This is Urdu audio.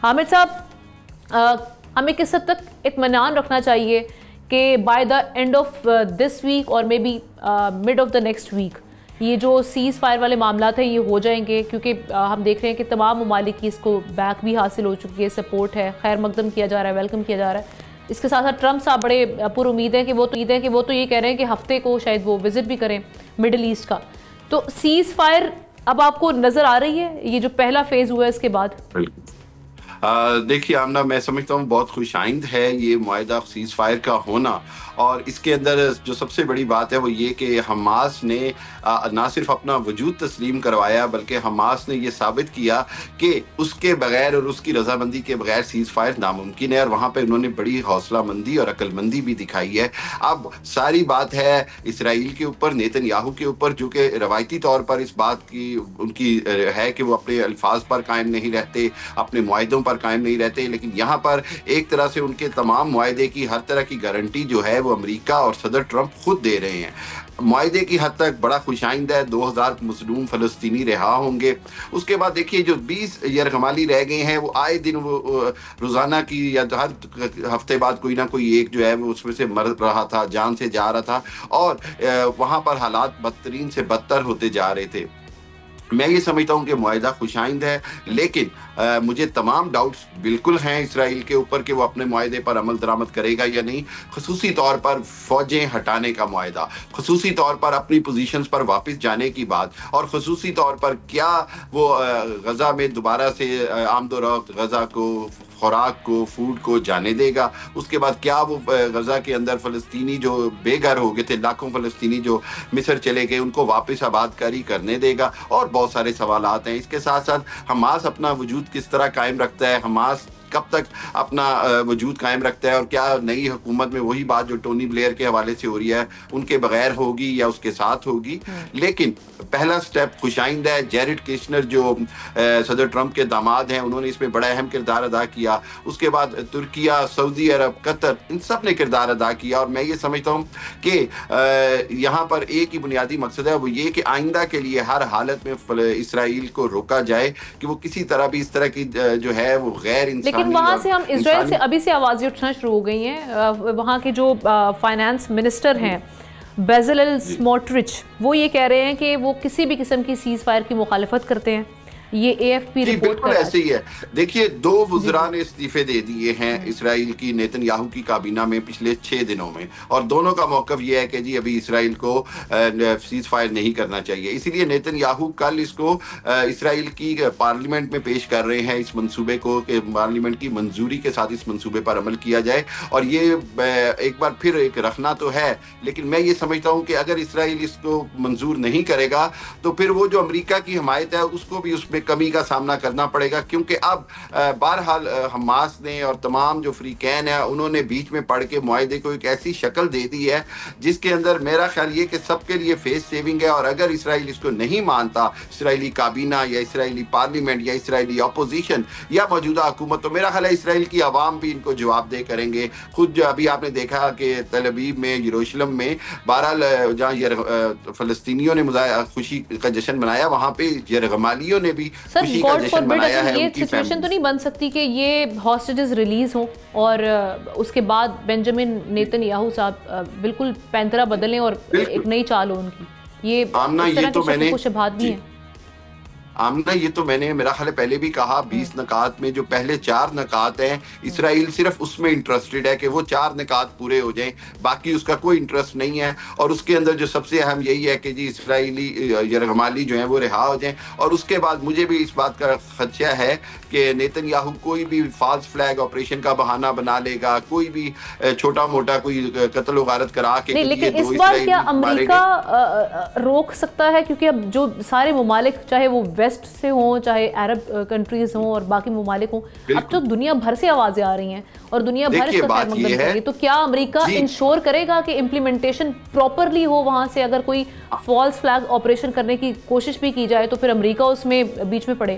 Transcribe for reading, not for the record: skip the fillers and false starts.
حامد صاحب، ہمیں کس حد تک اطمینان رکھنا چاہیے کہ by the end of this week اور may be mid of the next week یہ جو سیز فائر والے معاملات ہیں یہ ہو جائیں گے؟ کیونکہ ہم دیکھ رہے ہیں کہ تمام ممالک کی اس کو بیک بھی حاصل ہو چکی ہے، سپورٹ ہے، خیر مقدم کیا جا رہا ہے، ویلکم کیا جا رہا ہے۔ اس کے ساتھ ساتھ ٹرمپ صاحب بڑے پر امید ہیں کہ وہ تو یہ کہہ رہے ہیں کہ ہفتے کو شاید وہ وزٹ بھی کریں مڈل ایسٹ کا۔ تو سیز فائر اب آپ کو نظر آ رہی ہے یہ جو پہلا فیز ہوا ہے اس کے بعد؟ دیکھیے آمنہ، میں سمجھتا ہوں بہت خوش آئند ہے یہ معاہدہ سیز فائر کا ہونا، اور اس کے اندر جو سب سے بڑی بات ہے وہ یہ کہ حماس نے نہ صرف اپنا وجود تسلیم کروایا بلکہ حماس نے یہ ثابت کیا کہ اس کے بغیر اور اس کی رضامندی کے بغیر سیز فائر ناممکن ہے، اور وہاں پہ انہوں نے بڑی حوصلہ مندی اور عقل مندی بھی دکھائی ہے۔ اب ساری بات ہے اسرائیل کے اوپر، نیتن یاہو کے اوپر، جو کہ روایتی طور پر اس بات کی ان کی ہے کہ وہ اپنے الفاظ پر قائم نہیں رہتے، اپنے معاہدوں پر قائم نہیں رہتے، لیکن یہاں پر ایک طرح سے ان کے تمام معاہدے کی ہر طرح کی گارنٹی جو ہے وہ امریکہ اور صدر ٹرمپ خود دے رہے ہیں۔ معاہدے کی حد تک بڑا خوش آئند ہے، 2000 مظلوم فلسطینی رہا ہوں گے۔ اس کے بعد دیکھیے جو 20 یرغمالی رہ گئے ہیں وہ آئے دن وہ روزانہ کی یا ہر ہفتے بعد کوئی نہ کوئی ایک جو ہے وہ اس میں سے مر رہا تھا، جان سے جا رہا تھا، اور وہاں پر حالات بدترین سے بدتر ہوتے جا رہے تھے۔ میں یہ سمجھتا ہوں کہ معاہدہ خوش آئند ہے، لیکن مجھے تمام ڈاؤٹس بالکل ہیں اسرائیل کے اوپر کہ وہ اپنے معاہدے پر عمل درآمد کرے گا یا نہیں، خصوصی طور پر فوجیں ہٹانے کا معاہدہ، خصوصی طور پر اپنی پوزیشنز پر واپس جانے کی بات، اور خصوصی طور پر کیا وہ غزہ میں دوبارہ سے آمد و رفت، غزہ کو خوراک کو، فوڈ کو جانے دے گا۔ اس کے بعد کیا وہ غزہ کے اندر فلسطینی جو بے گھر ہو گئے تھے، لاکھوں فلسطینی جو مصر چلے گئے، ان کو واپس آباد کاری کرنے دے گا، اور بہت سارے سوالات ہیں۔ اس کے ساتھ ساتھ حماس اپنا وجود کس طرح قائم رکھتا ہے، حماس کب تک اپنا وجود قائم رکھتا ہے، اور کیا نئی حکومت میں وہی بات جو ٹونی بلیئر کے حوالے سے ہو رہی ہے ان کے بغیر ہوگی یا اس کے ساتھ ہوگی۔ لیکن پہلا سٹیپ خوش آئند ہے۔ جیرڈ کشنر جو صدر ٹرمپ کے داماد ہیں، انہوں نے اس میں بڑا اہم کردار ادا کیا۔ اس کے بعد ترکیہ، سعودی عرب، قطر، ان سب نے کردار ادا کیا، اور میں یہ سمجھتا ہوں کہ یہاں پر ایک ہی بنیادی مقصد ہے، وہ یہ کہ آئندہ کے لیے ہر حالت میں اسرائیل کو روکا جائے کہ وہ کسی طرح بھی اس طرح کی جو ہے وہ غیر انسانی، لیکن وہاں سے ہم اسرائیل سے ابھی سے آوازیں اٹھنا شروع ہو گئی ہیں۔ وہاں کے جو فائنانس منسٹر ہیں بیزل اسموٹرچ، وہ یہ کہہ رہے ہیں کہ وہ کسی بھی قسم کی سیز فائر کی مخالفت کرتے ہیں۔ یہ اے ایف پی رپورٹ بالکل ایسے ہی ہے۔ دیکھیے 2 وزراء نے استعفے دے دیے ہیں اسرائیل کی نیتن یاہو کی کابینہ میں پچھلے 6 دنوں میں، اور دونوں کا موقف یہ ہے کہ جی ابھی اسرائیل کو سیز فائر نہیں کرنا چاہیے۔ اسی لیے نیتن یاہو کل اس کو اسرائیل کی پارلیمنٹ میں پیش کر رہے ہیں، اس منصوبے کو، کہ پارلیمنٹ کی منظوری کے ساتھ اس منصوبے پر عمل کیا جائے۔ اور یہ ایک بار پھر ایک رکھنا تو ہے، لیکن میں یہ سمجھتا ہوں کہ اگر اسرائیل اس کو منظور نہیں کرے گا تو پھر وہ جو امریکہ کی حمایت ہے اس کو بھی اس میں کمی کا سامنا کرنا پڑے گا، کیونکہ اب بہرحال حماس نے اور تمام جو فریقین ہیں انہوں نے بیچ میں پڑھ کے معاہدے کو ایک ایسی شکل دے دی ہے جس کے اندر میرا خیال یہ کہ سب کے لیے فیس سیونگ ہے، اور اگر اسرائیل اس کو نہیں مانتا، اسرائیلی کابینہ یا اسرائیلی پارلیمنٹ یا اسرائیلی اپوزیشن یا موجودہ حکومت، تو میرا خیال ہے اسرائیل کی عوام بھی ان کو جواب دہ کریں گے۔ خود جو ابھی آپ نے دیکھا کہ تل ابیب میں، یروشلم میں، بہرحال جہاں فلسطینیوں نے خوشی کا جشن منایا، وہاں پہ یرغمالیوں نے بھی خوشی کا جشن منایا ہے۔ یہ سچویشن تو نہیں بن سکتی کہ یہ ہاسٹیجز ریلیز ہوں اور اس کے بعد بنجامن نیتن یاہو صاحب بالکل پینترا بدلیں اور ایک نئی چال ہو ان کی؟ یہ اس طرح کی شک و شبہات بھی ہیں۔ آمنہ یہ تو میں نے میرا خیال پہلے بھی کہا، 20 نکات میں جو پہلے 4 نکات ہیں اسرائیل صرف اس میں انٹرسٹڈ ہے کہ وہ 4 نکات پورے ہو جائیں، باقی اس کا کوئی انٹرسٹ نہیں ہے۔ اور اس کے اندر جو سب سے اہم یہی ہے کہ جی اسرائیلی یرغمالی جو ہیں وہ رہا ہو جائیں۔ اور اس کے بعد مجھے بھی اس بات کا خدشہ ہے کہ نیتن یاہو کوئی بھی فالس فلیگ آپریشن کا بہانہ بنا لے گا، کوئی بھی چھوٹا موٹا کوئی قتل و غارت کرا کے۔ لیکن اس بار کیا امریکہ روک سکتا ہے؟ کیونکہ اب جو سارے ممالک، چاہے وہ ویسٹ سے ہوں، چاہے عرب کنٹریز ہوں اور باقی ممالک ہوں، اب تو دنیا بھر سے آوازیں آ رہی ہیں اور دنیا بھر اس کا خیر مقدم کر رہی ہے، تو کیا امریکہ انشور کرے گا کہ امپلیمنٹیشن پراپرلی ہو وہاں سے؟ اگر کوئی فالس فلیگ آپریشن کرنے کی کوشش بھی کی جائے تو پھر امریکہ اس میں بیچ میں پڑے؟